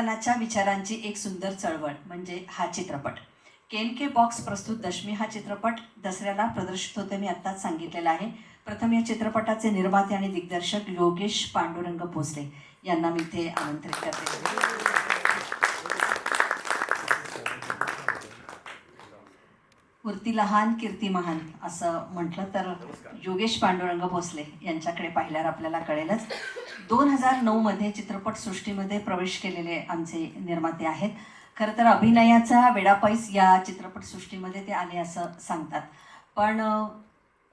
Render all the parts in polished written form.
परिवर्तनाच्या विचारांची एक सुंदर चळवळ म्हणजे हा चित्रपट. KNK बॉक्स प्रस्तुत दशमी हा चित्रपट दसऱ्याला प्रदर्शित होते, मी आत्ताच सांगितलेलं आहे. प्रथम या चित्रपटाचे निर्माते आणि दिग्दर्शक योगेश पांडुरंग भोसले यांना मी इथे आमंत्रित करते. मूर्ती लहान कीर्ती महान असं म्हटलं तर योगेश पांडुरंग भोसले यांच्याकडे पाहिल्यावर आपल्याला कळेलच. 2009 चित्रपटसृष्टीमध्ये प्रवेश केलेले आमचे निर्माते आहेत. खरं तर अभिनयाचा वेडापाईस या चित्रपटसृष्टीमध्ये ते आले असं सांगतात, पण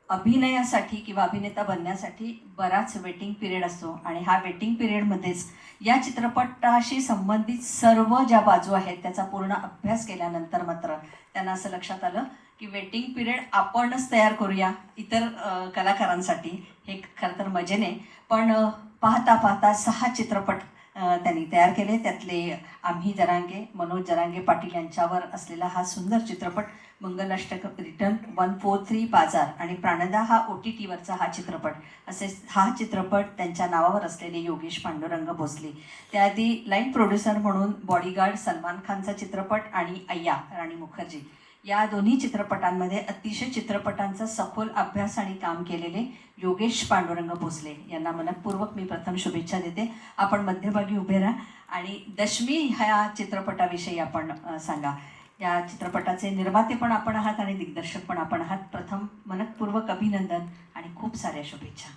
अभिनयासाठी किंवा अभिनेता बनण्यासाठी बराच वेटिंग पिरियड असतो आणि हा वेटिंग पिरियडमध्येच या चित्रपटाशी संबंधित सर्व ज्या बाजू आहेत त्याचा पूर्ण अभ्यास केल्यानंतर मात्र त्यांना असं लक्षात आलं की वेटिंग पिरियड आपणच तयार करूया इतर कलाकारांसाठी. हे खरं तर मजेने, पण पाहता पाहता 6 चित्रपट त्यांनी तयार केले. त्यातले आम्ही जरांगे, मनोज जरांगे पाटील यांच्यावर असलेला हा सुंदर चित्रपट, मंगलाष्टक रिटर्न, 143 बाजार आणि प्राणदा हा OTTवरचा हा चित्रपट, असे हा चित्रपट त्यांच्या नावावर असलेले योगेश पांडुरंग भोसले. त्याआधी लाईन प्रोड्युसर म्हणून बॉडीगार्ड सलमान खानचा चित्रपट आणि अय्या राणी मुखर्जी या दोन्ही चित्रपटांमध्ये अतिशय चित्रपटांचा सखोल अभ्यास आणि काम केलेले योगेश पांडुरंग भोसले यांना मनपूर्वक मी प्रथम शुभेच्छा देते. आपण मध्यभागी उभे राहा आणि दशमी ह्या चित्रपटाविषयी आपण सांगा. या चित्रपटाचे निर्माते पण आपण आहात आणि दिग्दर्शक पण आपण आहात. प्रथम मनपूर्वक अभिनंदन आणि खूप साऱ्या शुभेच्छा.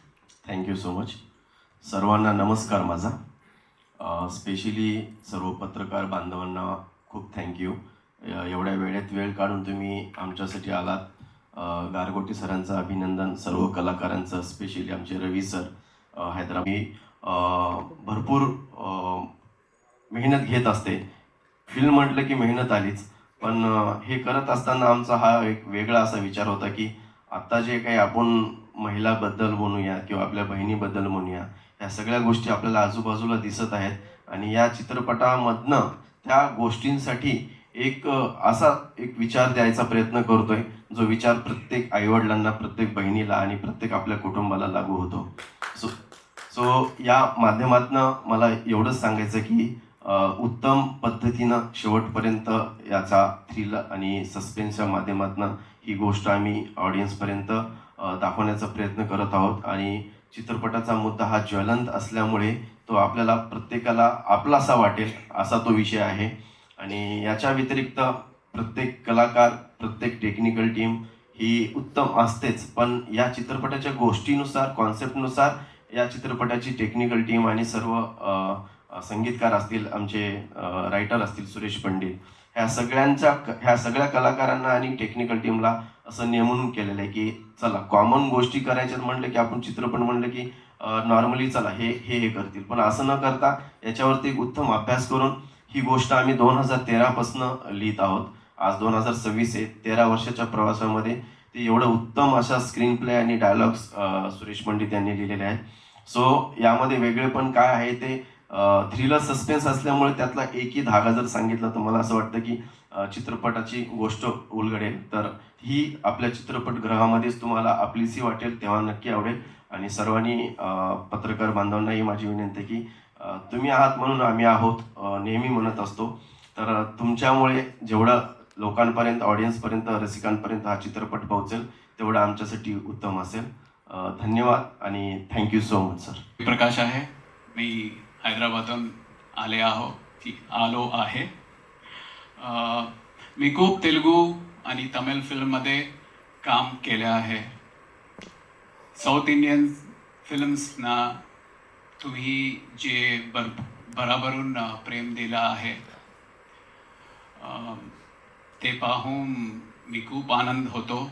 Thank you so much. सर्वांना नमस्कार माझा. स्पेशली सर्व पत्रकार बांधवांना खूप थँक्यू. एवढ्या वेळेत वेळ काढून तुम्ही आमच्यासाठी आलात. गारगोटी सरांचं अभिनंदन, सर्व कलाकारांचं, स्पेशली आमचे रवी सर हैदराबादी भरपूर मेहनत घेत असते. फिल्म म्हटलं की मेहनत आलीच, पण हे करत असताना आमचा हा एक वेगळा असा विचार होता की आत्ता जे काही आपण महिलाबद्दल म्हणूया किंवा आपल्या बहिणीबद्दल म्हणूया, ह्या सगळ्या गोष्टी आपल्याला आजूबाजूला दिसत आहेत आणि या चित्रपटामधनं त्या गोष्टींसाठी एक विचार द्यायचा प्रयत्न करतोय, जो विचार प्रत्येक आईवडिलांना, प्रत्येक बहिणीला आणि प्रत्येक आपल्या कुटुंबाला लागू होतो. सो या माध्यमातनं मला एवढंच सांगायचं की उत्तम पद्धतीनं शेवटपर्यंत याचा थ्रिल आणि सस्पेन्सच्या माध्यमातून ही गोष्ट आम्ही ऑडियन्सपर्यंत दाखवण्याचा प्रयत्न करत आहोत. आणि चित्रपटाचा मुद्दा हा ज्वलंत असल्यामुळे तो आपल्याला प्रत्येकाला आपलासा वाटेल असा तो विषय आहे. आणि याच्या व्यतिरिक्त प्रत्येक कलाकार, प्रत्येक टेक्निकल टीम ही उत्तम असतेच, पण या चित्रपटाच्या गोष्टीनुसार, कॉन्सेप्टनुसार या चित्रपटाची टेक्निकल टीम आणि सर्व संगीतकार असतील, आमचे रायटर असतील सुरेश पंडित, ह्या सगळ्या कलाकारांना आणि टेक्निकल टीमला असं नेमून केलेलं आहे की चला कॉमन गोष्टी करायच्यात म्हटलं की आपण चित्रपट म्हणलं की नॉर्मली चला हे करतील, पण असं न करता याच्यावरती एक उत्तम अभ्यास करून ही गोष्ट आम्ही 2013 पासून लिहित आहोत. आज 2026 आहे. 13 वर्षाच्या प्रवासामध्ये ते एवढं उत्तम अशा स्क्रीन प्ले आणि डायलॉग्स सुरेश पंडित यांनी लिहिलेले आहेत. सो यामध्ये वेगळे पण काय आहे ते थ्रिलर सस्पेन्स असल्यामुळे त्यातला एकही धागा जर सांगितला तर मला असं वाटतं की चित्रपटाची गोष्ट उलगडेल. तर ही आपल्या चित्रपटगृहामध्येच तुम्हाला आपलीशी वाटेल, तेव्हा नक्की आवडेल. आणि सर्वांनी पत्रकार बांधवांनाही माझी विनंती की तुम्ही आहात म्हणून आम्ही आहोत, नेहमी म्हणत असतो. तर तुमच्यामुळे जेवढं लोकांपर्यंत, ऑडियन्सपर्यंत, रसिकांपर्यंत हा चित्रपट पोहोचेल तेवढं आमच्यासाठी उत्तम असेल. धन्यवाद आणि थँक्यू सो मच सर. प्रकाश आहे, मी हैदराबादहून आलो आहे. मी खूप तेलुगू आणि तमिळ फिल्ममध्ये काम केले आहे. साऊथ इंडियन फिल्म्सना तुम्ही जे भरभरून प्रेम दिलं आहे ते पाहून मी खूप आनंद होतो.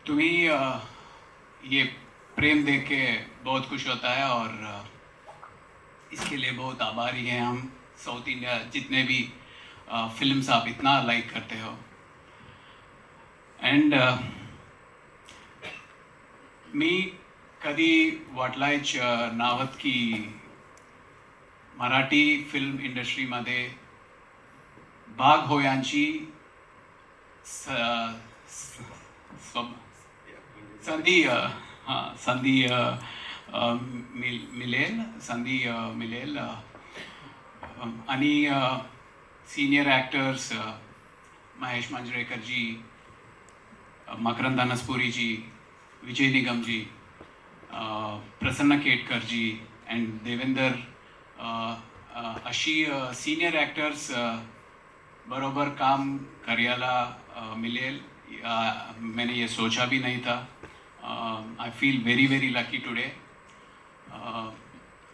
तुम्ही ये प्रेम देख के बहुत खुश होता है और इसके लिए बहुत आभारी हैं हम. साउथ इंडिया जितने भी फिल्म्स आप इतना लाइक करते हो. एंड मी कधी वाटलायच नावत की मराठी फिल्म इंडस्ट्रीमध्ये भाग होयांची संधी मिळेल. आणि senior actors Mahesh Manjrekar ji, Makarand Anaspure ji, Vijay Nigam ji, Prasanna Ketkar ji and Devender, अशी सिनियर ॲक्टर्स बरोबर काम करायला मिळेल मैंने ये सोचा भी नहीं था. I feel very very lucky today.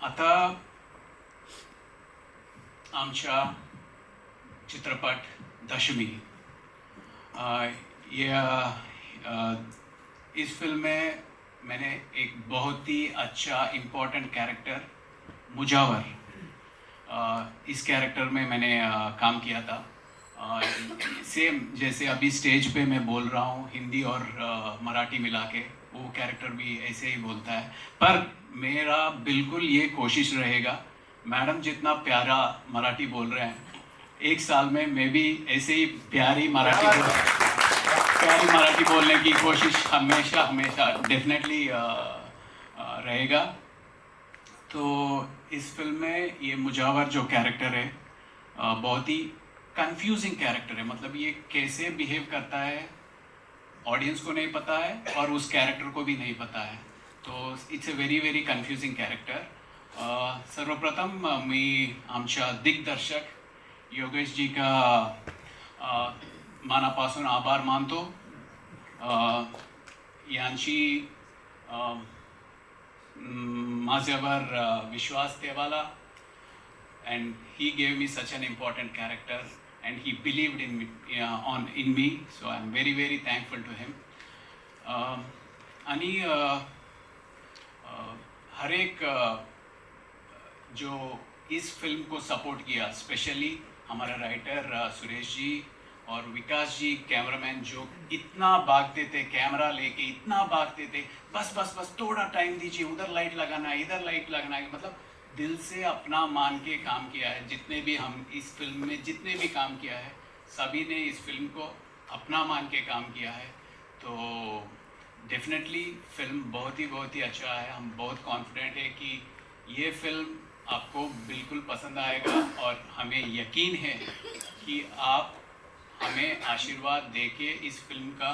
आता आमच्या चित्रपट दशमी, इस फिल्म में मैंने एक बहुत ही अच्छा इम्पोर्टेंट कैरेक्टर मुजावर, इस कैरेक्टर में मैंने काम किया था. सेम जैसे अभी स्टेज पे मैं बोल रहा हूँ हिंदी और मराठी मिला के, वो कैरेक्टर भी ऐसे ही बोलता है. पर मेरा बिल्कुल ये कोशिश रहेगा, मैडम जितना प्यारा मराठी बोल रहे हैं, एक साल में मैं भी ऐसे ही प्यारी मराठी बोलने की कोशिश हमेशा हमेशा डेफिनेटली रहेगा. तो इस फिल्म में ये मुजावर जो कैरेक्टर है बहुत ही कंफ्यूजिंग कैरेक्टर है. मतलब ये कैसे बिहेव करता है ऑडियंस को नहीं पता है और उस कैरेक्टर को भी नहीं पता है. तो it's a very very confusing character. सर्वप्रथम मी आमच्या दिग्दर्शक योगेश जी का मनापासून आभार मानतो. यांची माझ्यावर विश्वास ठेवाला, and he gave me such an important character and he believed in me, in me, so I'm very very thankful to him. आणि हर एक जो इस फिल्म को सपोर्ट किया, स्पेशली हमारा राइटर सुरेश जी और विकास जी, कैमरामैन जो इतना भागते थे कैमरा लेके, इतना भागते थे, बस बस बस थोड़ा टाइम दीजिए, उधर लाइट लगाना है, इधर लाइट लगाना है. मतलब दिल से अपना मान के काम किया है. जितने भी हम इस फिल्म में जितने भी काम किया है, सभी ने इस फिल्म को अपना मान के काम किया है. तो डेफिनेटली फिल्म बहुत ही अच्छा है. हम बहुत कॉन्फिडेंट है कि ये फिल्म आपको बिल्कुल पसंद आएगा और हमें यकीन है कि आप हमें आशीर्वाद देके इस फिल्म का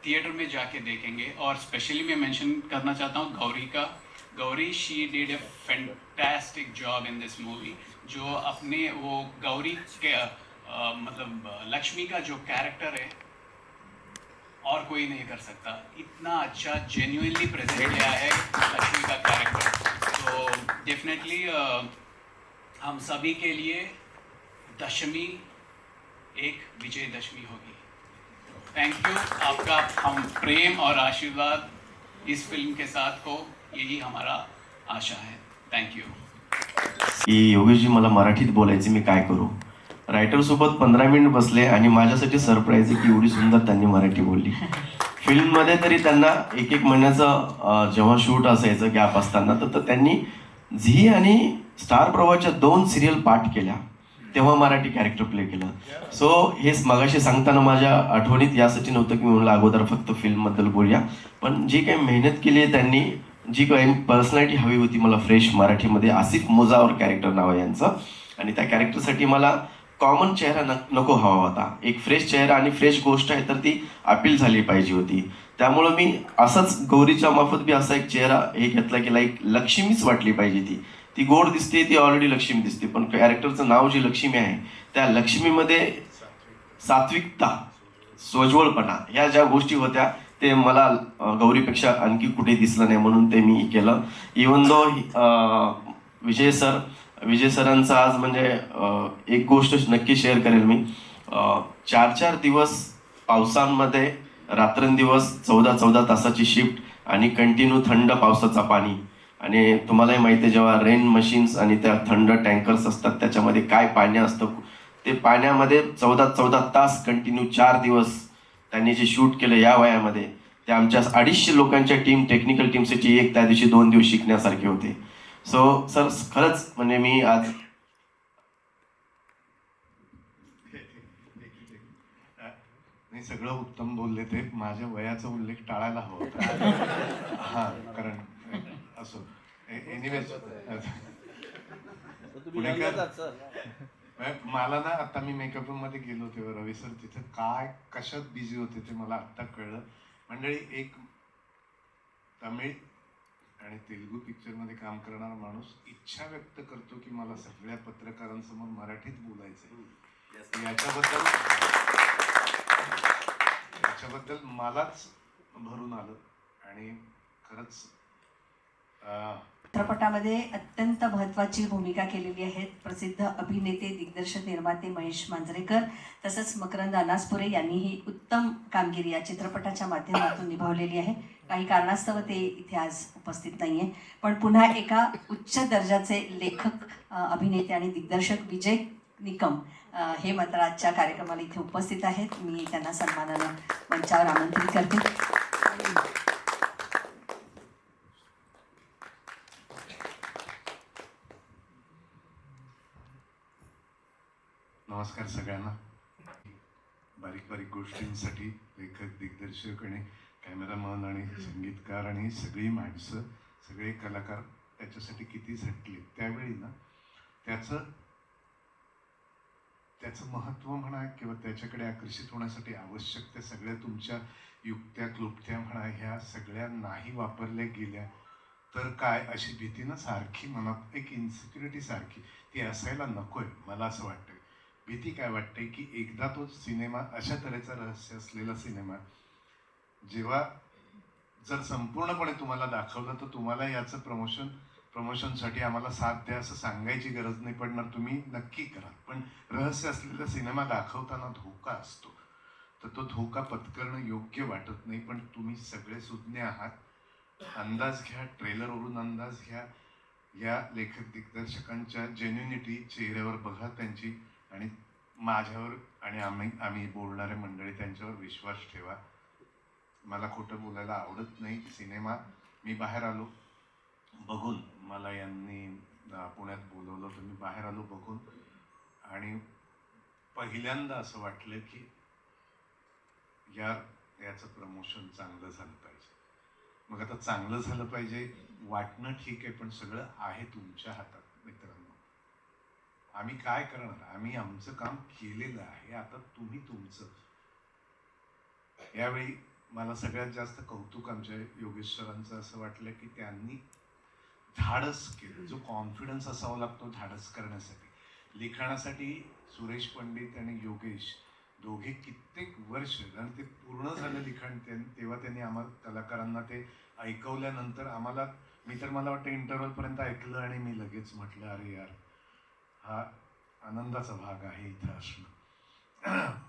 थिएटर में जाके देखेंगे. और स्पेशली मैं मेंशन करना चाहता हूँ गौरी का. Gauri she did a fantastic job in this movie. जो अपने वो गौरी के मतलब लक्ष्मी का जो कैरेक्टर है और कोई नहीं कर सकता. इतना अच्छा जेन्युइनली प्रेजेंट किया है लक्ष्मी का कैरेक्टर. तो डेफिनेटली हम सभी के लिए दशमी एक विजयदशमी होगी. Thank you. आपका हम प्रेम और आशीर्वाद इस फिल्म के साथ हो, यही हमारा आशा है. Thank you. की योगेशजी मला मराठीत बोलायचे, मी काय करू. रायटरसोबत 15 मिनिट बसले आणि माझ्यासाठी सरप्राईज आहे की एवढी सुंदर त्यांनी मराठी बोलली. फिल्ममध्ये तरी त्यांना एक महिन्याचं जेव्हा शूट असायचं गॅप असताना, तर त्यांनी झी आणि स्टार प्रवाहच्या 2 सिरियल पाठ केल्या, तेव्हा मराठी कॅरेक्टर प्ले केलं. सो हेच मगाशी सांगताना माझ्या आठवणीत यासाठी नव्हतं की मी म्हणलं अगोदर फक्त फिल्मबद्दल बोलूया, पण जी काही मेहनत केली आहे त्यांनी, जी काही पर्सनॅलिटी हवी होती मला फ्रेश मराठीमध्ये, आसिफ मुजावर कॅरेक्टर नाव आहे यांचं. आणि त्या कॅरेक्टरसाठी मला कॉमन चेहरा नको हवा होता, एक फ्रेश चेहरा आणि फ्रेश गोष्ट आहे तर ती अपील झाली पाहिजे होती. त्यामुळं मी असंच गौरीच्या मार्फत बी असा एक चेहरा हे घेतला की लाईक लक्ष्मीच वाटली पाहिजे. ती गोड दिसते, ती ऑलरेडी लक्ष्मी दिसते, पण कॅरेक्टरचं नाव जी लक्ष्मी आहे त्या लक्ष्मीमध्ये सात्विकता, सोज्वळपणा ह्या ज्या गोष्टी होत्या ते मला गौरीपेक्षा आणखी कुठे दिसलं नाही, म्हणून ते मी केलं. इवन दो विजय सरांचं आज म्हणजे एक गोष्ट नक्की शेअर करेल मी. 4 दिवस पावसांमध्ये रात्रंदिवस 14 तासाची शिफ्ट आणि कंटिन्यू थंड पावसाचा पाणी. आणि तुम्हालाही माहिती आहे जेव्हा रेन मशीन्स आणि त्या थंड टँकर्स असतात त्याच्यामध्ये काय पाणी असतं, ते पाण्यामध्ये 14 तास कंटिन्यू 4 दिवस त्यांनी जे शूट केलं या वयामध्ये, ते आमच्या 250 लोकांच्या टीम, टेक्निकल टीमसाठी एक त्या दिवशी 2 दिवस शिकण्यासारखे होते. सो सर खरंच म्हणजे मी आज नाही सगळं उत्तम बोलले, ते माझ्या वयाचा उल्लेख टाळायला हवा होता. हां, कारण असो एनिवेज मला ना आता मी मेकअप रूम मध्ये गेलो तेव्हा रवी सर तिथे काय कशात बिझी होते ते मला आत्ता कळलं. मंडळी, एक तमिळ आणि तेलुगू पिक्चर मध्ये काम करणारा माणूस इच्छा व्यक्त करतो की मला सगळ्या पत्रकारांसमोर मराठीत बोलायचंय. याच्याबद्दल मलाच भरून आलं आणि खरंच चित्रपटामध्ये अत्यंत महत्त्वाची भूमिका केलेली आहे प्रसिद्ध अभिनेते दिग्दर्शक निर्माते महेश मांजरेकर, तसंच मकरंद अनासपुरे यांनीही उत्तम कामगिरी या चित्रपटाच्या माध्यमातून निभावलेली आहे. काही कारणास्तव ते इथे आज उपस्थित नाही आहे, पण पुन्हा एका उच्च दर्जाचे लेखक, अभिनेते आणि दिग्दर्शक विजय निकम हे मात्र आजच्या कार्यक्रमाला इथे उपस्थित आहेत. मी त्यांना सन्मानानं मंचावर आमंत्रित करते. नमस्कार सगळ्यांना. बारीक बारीक गोष्टींसाठी लेखक, दिग्दर्शक आणि कॅमेरामन आणि संगीतकार आणि सगळी माणसं, सगळे कलाकार त्याच्यासाठी किती झटले. त्यावेळी ना त्याचं महत्त्व म्हणा किंवा त्याच्याकडे आकर्षित होण्यासाठी आवश्यक त्या सगळ्या तुमच्या युक्त्या, क्लुप्त्या म्हणा, ह्या सगळ्या नाही वापरल्या गेल्या तर काय, अशी भीती ना सारखी मनात, एक इन्सिक्युरिटी सारखी ती असायला नकोय. मला असं वाटतं, भीती काय वाटते की एकदा तो सिनेमा, अशा तऱ्हेचा रहस्य असलेला सिनेमा जेव्हा जर संपूर्णपणे तुम्हाला दाखवलं तर तुम्हाला याचं प्रमोशनसाठी आम्हाला साथ द्या असं सांगायची गरज नाही पडणार, तुम्ही नक्की करा. पण रहस्य असलेला सिनेमा दाखवताना धोका असतो, तर तो धोका पत्करणं योग्य वाटत नाही. पण तुम्ही सगळे सुज्ञ आहात, अंदाज घ्या, ट्रेलरवरून अंदाज घ्या, या लेखक दिग्दर्शकांच्या जेन्युनिटी चेहऱ्यावर बघा त्यांची, आणि माझ्यावर आणि आम्ही बोलणारे मंडळी त्यांच्यावर विश्वास ठेवा. मला खोटं बोलायला आवडत नाही. सिनेमा मी बाहेर आलो बघून, मला यांनी पुण्यात बोलवलं तर मी बाहेर आलो बघून, आणि पहिल्यांदा असं वाटलं की याचं प्रमोशन चांगलं झालं पाहिजे. मग आता चांगलं झालं पाहिजे वाटणं ठीक आहे, पण सगळं आहे तुमच्या हातात मित्रांनो. आम्ही काय करणार, आम्ही आमचं काम केलेलं आहे, आता तुम्ही तुमचं. यावेळी मला सगळ्यात जास्त कौतुक आमच्या योगेश सरांचं असं वाटलं की त्यांनी धाडस केलं. जो कॉन्फिडन्स असावा लागतो धाडस करण्यासाठी, लिखाणासाठी सुरेश पंडित आणि योगेश दोघे कित्येक वर्ष, आणि ते पूर्ण झालं लिखाण तेव्हा त्यांनी आम्हाला कलाकारांना ते ऐकवल्यानंतर आम्हाला, मी तर मला वाटतं इंटरव्हलपर्यंत ऐकलं आणि मी लगेच म्हटलं अरे यार, हा आनंदाचा भाग आहे इथं असणं.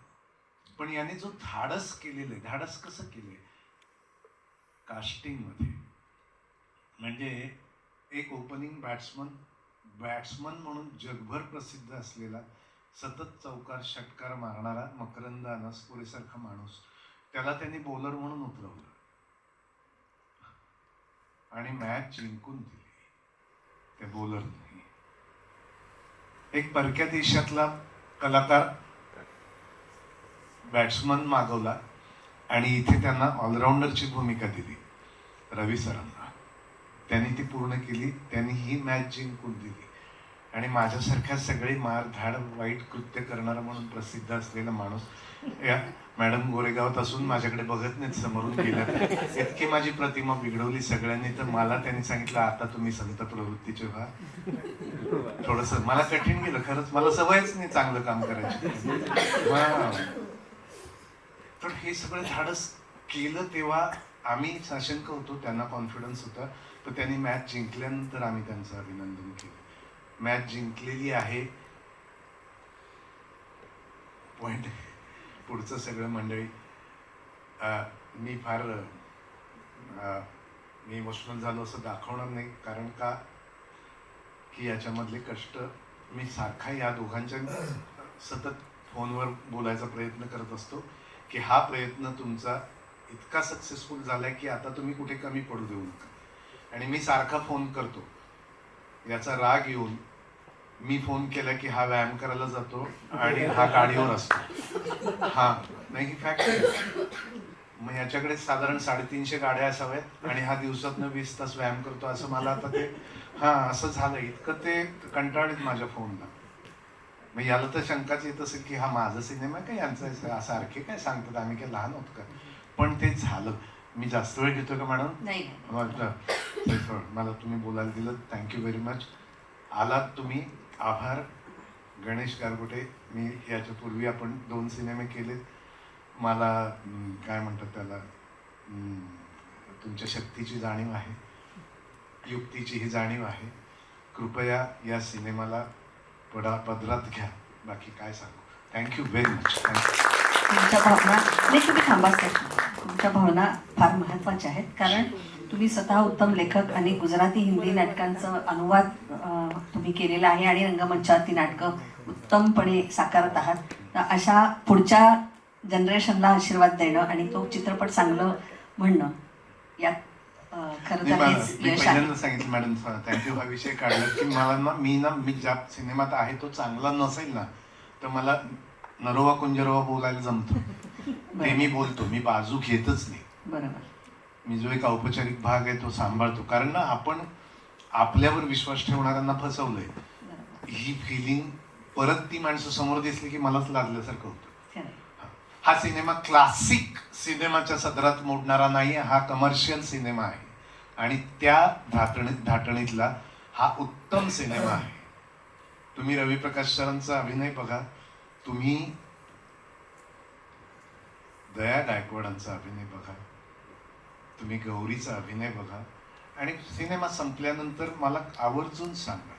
पण याने जो धाडस केलेलं आहे, धाडस कसं केलंय कास्टिंगमध्ये, म्हणजे एक ओपनिंग बॅट्समन म्हणून जगभर प्रसिद्ध असलेला, सतत चौकार षटकार मारणारा मकरंद अनासपुरे सारखा माणूस, त्याला त्यांनी बॉलर म्हणून उतरवलं आणि मॅच जिंकून दिली त्या बॉलरने. एक परक्या देशातला कलाकार बॅट्समन मागवला आणि इथे त्यांना ऑलराऊंडरची भूमिका दिली रवी सरांना. त्यांनी ती पूर्ण केली, त्यांनी ही मॅच जिंकून दिली. आणि माझ्यासारख्या सगळे मारधाड, वाईट कृत्य करणारा म्हणून प्रसिद्ध असलेला माणूस या मॅडम गोरेगावात असून माझ्याकडे बघत नाहीत, समोरून गेल्या. इतकी माझी प्रतिमा बिघडवली सगळ्यांनी, तर मला त्यांनी सांगितलं आता तुम्ही संत प्रवृत्तीचे व्हा. थोडंसं मला कठीण गेलं खरंच, मला सवयच नाही चांगलं काम करायची. तर हे सगळं धाडस केलं तेव्हा आम्ही साशंक होतो, त्यांना कॉन्फिडन्स होता. तर त्यांनी मॅच जिंकल्यानंतर आम्ही त्यांचं अभिनंदन केलं. मॅच जिंकलेली आहे, पॉइंट पुढचं सगळं मंडळी. मी फार मी इमोशनल झालो असं दाखवणार नाही, कारण का की याच्यामधले कष्ट मी सारखा या दोघांच्या सतत फोनवर बोलायचा प्रयत्न करत असतो की हा प्रयत्न तुमचा इतका सक्सेसफुल झालाय की आता तुम्ही कुठे कमी पडू देऊ नका. आणि मी सारखा फोन करतो, याचा राग येऊन मी फोन केला की हा व्यायाम करायला जातो आणि हा गाडीवर असतो. हा नाही, ही फॅक्ट आहे. मग याच्याकडे साधारण 350 गाड्या असाव्यात आणि हा दिवसातनं 20 तास व्यायाम करतो असं मला आता ते असं झालं. इतकं ते कंटाळीत माझ्या फोनला. मग याला तर शंकाच येत असेल की हा माझा सिनेमा काय यांचा, सारखे काय सांगतात, आम्ही काय लहान होत का. पण ते झालं. मी जास्त वेळ घेतो का मॅडम? नाही मला तुम्ही बोलायला दिलं, थँक्यू व्हेरी मच. आलात तुम्ही, आभार. गणेश गारगोटे, मी याच्यापूर्वी आपण 2 सिनेमे केलेत. मला काय म्हणतात त्याला, तुमच्या शक्तीची जाणीव आहे, युक्तीचीही जाणीव आहे. कृपया या सिनेमाला पदरात घ्या. बाकी काय सांगू. Thank you very much. तुमच्या भावना नाही, तुम्ही थांबा सर. तुमच्या भावना फार महत्त्वाच्या आहेत, कारण तुम्ही स्वतः उत्तम लेखक आणि गुजराती हिंदी नाटकांचं अनुवाद तुम्ही केलेला आहे आणि रंगमंचावरती नाटकं उत्तमपणे साकारत आहात. तर अशा पुढच्या जनरेशनला आशीर्वाद देणं आणि तो चित्रपट चांगलं म्हणणं यात खरं तर हेच मी यश आहे. पहिल्यांदा सांगितलं मॅडम, थँक्यू. हा विषय काढला की मला मी ज्या सिनेमात आहे तो चांगला नसेल ना तर मला नरोवा कुंजरोवा बोलायला जमतो. ते मी बोलतो, मी बाजू घेतच नाही. बरोबर. मी जो एक औपचारिक भाग आहे तो सांभाळतो. कारण ना आपण आपल्यावर विश्वास ठेवणाऱ्यांना फसवलंय. ही फिलिंग परत ती माणसं समोर दिसली की मलाच लाजल्यासारखं होतं. हा सिनेमा क्लासिक सिनेमाच्या सदरात मोडणारा नाही, हा कमर्शियल सिनेमा आहे आणि त्या धाटणीतला हा उत्तम सिनेमा आहे. तुम्ही रवी प्रकाश सरांचा अभिनय बघा, तुम्ही दया गायकवाडांचा अभिनय बघा, तुम्ही गौरीचा अभिनय बघा आणि सिनेमा संपल्यानंतर मला आवर्जून सांगा.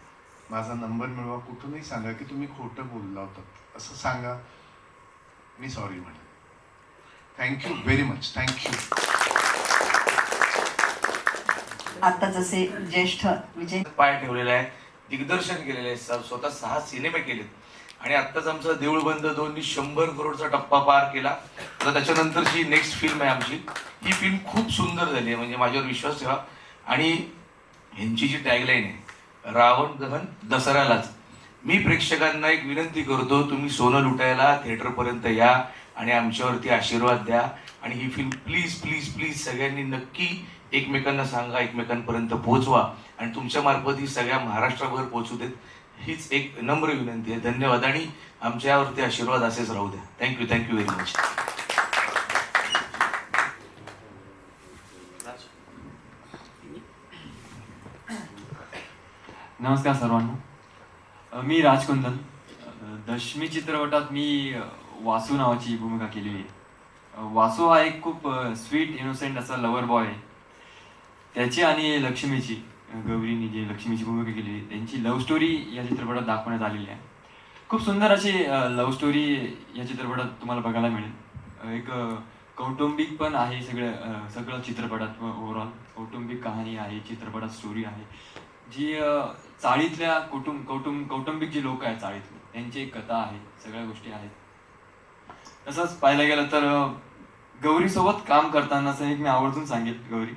माझा नंबर मिळवा, कुठूनही सांगा की तुम्ही खोटं बोलला होतात असं सांगा. मी सॉरी म्हणेन. Thank you very much. थँक्यू. आता जसे ज्येष्ठ विजय पाय ठेवलेला आहे, दिग्दर्शन केलेलं आहे, स्वतः 6 सिनेमे केलेत आणि आत्ताच आमचं देऊळ बंद 2 100 करोडचा टप्पा पार केला. तर त्याच्यानंतरची नेक्स्ट फिल्म आहे आमची. ही फिल्म खूप सुंदर झाली आहे, म्हणजे माझ्यावर विश्वास ठेवा. आणि ह्यांची जी टॅगलाईन आहे, रावण दहन दसऱ्यालाच. मी प्रेक्षकांना एक विनंती करतो, तुम्ही सोनं लुटायला थिएटरपर्यंत या आणि आमच्यावरती आशीर्वाद द्या. आणि ही फिल्म प्लीज प्लीज प्लीज सगळ्यांनी नक्की एकमेकांना सांगा, एकमेकांपर्यंत पोहोचवा आणि तुमच्या मार्फत ही सगळ्या महाराष्ट्राभर पोहोचू देत, हीच एक नम्र विनंती आहे. धन्यवाद आणि आमच्यावरती आशीर्वाद असेच राहू द्या. थँक्यू. Thank you very much. नमस्कार सर्वांना. मी राजकुंदन. दशमी चित्रपटात मी वासू नावाची भूमिका केलेली आहे. वासू हा एक खूप स्वीट इनोसेंट असा लवर बॉय आहे. त्याची आणि लक्ष्मीची, गौरीनी जी लक्ष्मीची भूमिका केली त्यांची लव्ह स्टोरी या चित्रपटात दाखवण्यात आलेली आहे. खूप सुंदर अशी लव्ह स्टोरी या चित्रपटात तुम्हाला बघायला मिळेल. एक कौटुंबिक पण आहे सगळं चित्रपटात. ओव्हरऑल कौटुंबिक कहाणी आहे चित्रपटात, स्टोरी आहे जी चाळीतल्या कौटुंबिक जी लोक आहेत चाळीतली त्यांची एक कथा आहे, सगळ्या गोष्टी आहेत. तसंच पाहायला गेलं तर गौरीसोबत काम करतानाचं एक मी आवर्जून सांगेल गौरी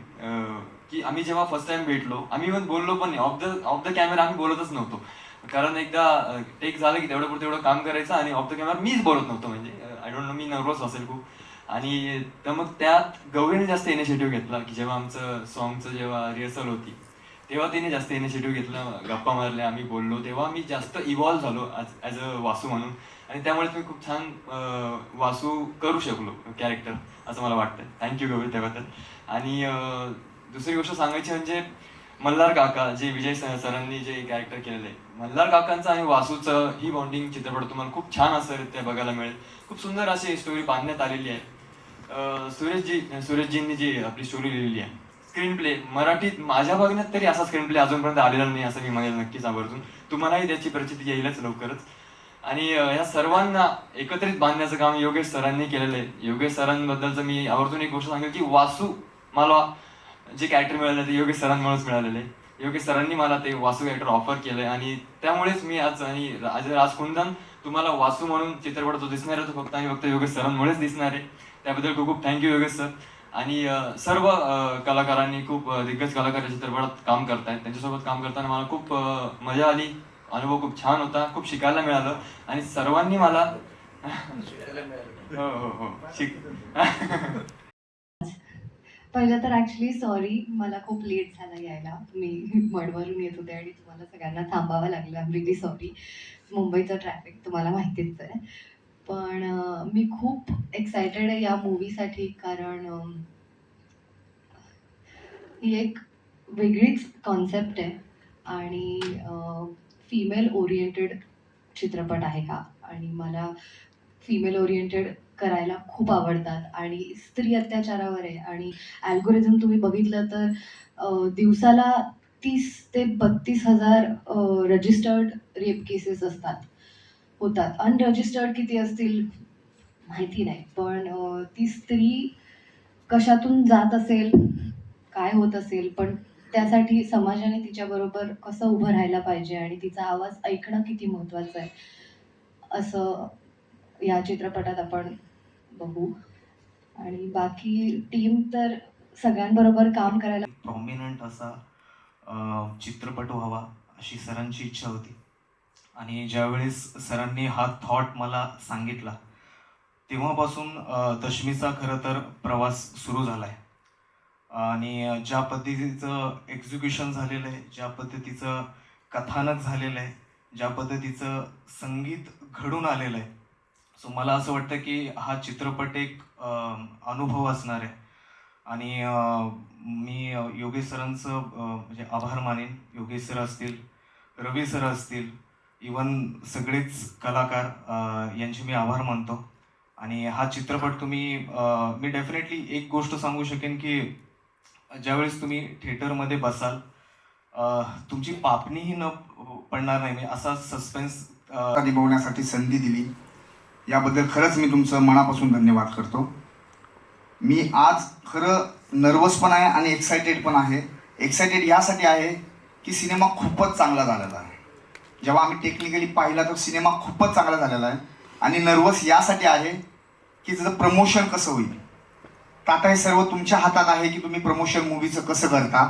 की आम्ही जेव्हा फर्स्ट टाइम भेटलो, आम्ही पण बोललो पण नाही. ऑफ द कॅमेरा आम्ही बोलतच नव्हतो, कारण एकदा टेक झालं की तेवढं काम करायचं आणि ऑफ द कॅमेरा मीच बोलत नव्हतो. म्हणजे I don't know, me nervous असेल खूप. आणि तर मग त्यात गौरीने जास्त इनिशिएटिव्ह घेतला की जेव्हा आमचं सॉंगचं जेव्हा रिहर्सल होती तेव्हा तिने जास्त इनिशिएटिव्ह घेतला. गप्पा मारल्या, आम्ही बोललो, तेव्हा मी जास्त इव्हॉल्व्ह झालो ॲज अ वासू म्हणून. आणि त्यामुळे मी खूप छान वासू करू शकलो कॅरेक्टर असं मला वाटतं. थँक्यू गौरी त्याबद्दल. आणि दुसरी गोष्ट सांगायची म्हणजे मल्हार काका, जे विजय सरांनी जे कॅरेक्टर केलेलं आहे, मल्हार काकांचं आणि वासूचं ही बॉन्डिंग चित्रपट तुम्हाला खूप छान असं ते बघायला मिळेल. खूप सुंदर अशी स्टोरी बांधण्यात आलेली आहे. सुरेशजींनी जी आपली स्टोरी लिहिलेली आहे, स्क्रीन प्ले मराठीत माझ्या बघण्यात तरी असा स्क्रीन प्ले अजूनपर्यंत आलेला नाही असं मी म्हणेल नक्कीच आवर्जून. तुम्हालाही त्याची प्रचिती येईलच लवकरच. आणि ह्या सर्वांना एकत्रित बांधण्याचं काम योगेश सरांनी केलेलं आहे. योगेश सरांबद्दलचं मी आवर्जून एक गोष्ट सांगेल की वासू मला जे कॅरेक्टर मिळालं ते योगेश सरांमुळेच मिळालेलं आहे. योगेश सरांनी मला ते वासू कॅरेक्टर ऑफर केलं आहे आणि त्यामुळेच मी आज राजकुंदन तुम्हाला वासू म्हणून चित्रपट जो दिसणार आहे तो फक्त आणि फक्त योगेश सरांमुळेच दिसणार आहे. त्याबद्दल खूप खूप थँक्यू योगेश सर. आणि सर्व कलाकारांनी, खूप दिग्गज कलाकार या चित्रपटात काम करतायत, त्यांच्यासोबत काम करताना मला खूप मजा आली. अनुभव खूप छान होता, खूप शिकायला मिळालं आणि सर्वांनी मला हो शिक पहिलं तर ॲक्च्युली सॉरी, मला खूप लेट झाला यायला. मी मडवरून येत होते आणि तुम्हाला सगळ्यांना थांबावं लागलं. I am really sorry. मुंबईचं ट्रॅफिक तुम्हाला माहितीच आहे. पण मी खूप एक्सायटेड आहे या मूव्हीसाठी, कारण ही एक वेगळीच कॉन्सेप्ट आहे आणि फिमेल ओरिएंटेड चित्रपट आहे हा. आणि मला फिमेल ओरिएंटेड करायला खूप आवडतात आणि स्त्री अत्याचारावर आहे. आणि अल्गोरिझम तुम्ही बघितलं तर दिवसाला 30 ते 32,000 रजिस्टर्ड रेप केसेस होतात. अनरजिस्टर्ड किती असतील माहिती नाही, पण ती स्त्री कशातून जात असेल, काय होत असेल, पण त्यासाठी समाजाने तिच्याबरोबर कसं उभं राहायला पाहिजे आणि तिचा आवाज ऐकणं किती महत्त्वाचं आहे, असं या चित्रपटात आपण बघू. आणि बाकी टीम तर सगळ्यांबरोबर काम करायला प्रॉमिनंट असा चित्रपट व्हावा अशी सरांची इच्छा होती. आणि ज्यावेळेस सरांनी हा थॉट मला सांगितला तेव्हापासून दशमीचा खरं तर प्रवास सुरू झाला आहे. आणि ज्या पद्धतीचं एक्झिक्युशन झालेलं आहे, ज्या पद्धतीचं कथानक झालेलं आहे, ज्या पद्धतीचं संगीत घडून आलेलं आहे, सो मला असं वाटतं की हा चित्रपट एक अनुभव असणार आहे. आणि मी योगेश सरांचं म्हणजे आभार मानेन. योगेश सर असतील, रवी सर असतील, इवन सगळेच कलाकार यांचे मी आभार मानतो. आणि हा चित्रपट मी डेफिनेटली एक गोष्ट सांगू शकेन की ज्यावेळेस तुम्ही थिएटरमध्ये बसाल तुमची पापणीही न पडणार नाही, म्हणजे असा सस्पेन्स निभवण्यासाठी संधी दिली याबद्दल खरंच मी तुमचं मनापासून धन्यवाद करतो. मी आज खरं नर्वस पण आहे आणि एक्सायटेड पण आहे. एक्सायटेड यासाठी आहे की सिनेमा खूपच चांगला झालेला आहे. जेव्हा आम्ही टेक्निकली पाहिला तर सिनेमा खूपच चांगला झालेला आहे. आणि नर्वस यासाठी आहे की त्याचं प्रमोशन कसं होईल. तर आता हे सर्व तुमच्या हातात आहे की तुम्ही प्रमोशन मूवीचं कसं करता.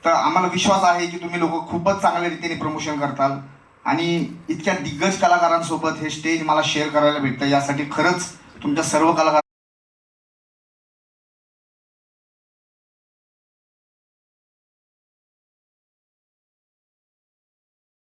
तर आम्हाला विश्वास आहे की तुम्ही लोक खूपच चांगल्या रीतीने प्रमोशन करताल. आणि इतक्या दिग्गज कलाकारांसोबत हे स्टेज मला शेअर करायला भेटतं यासाठी खरंच तुमच्या सर्व कलाकार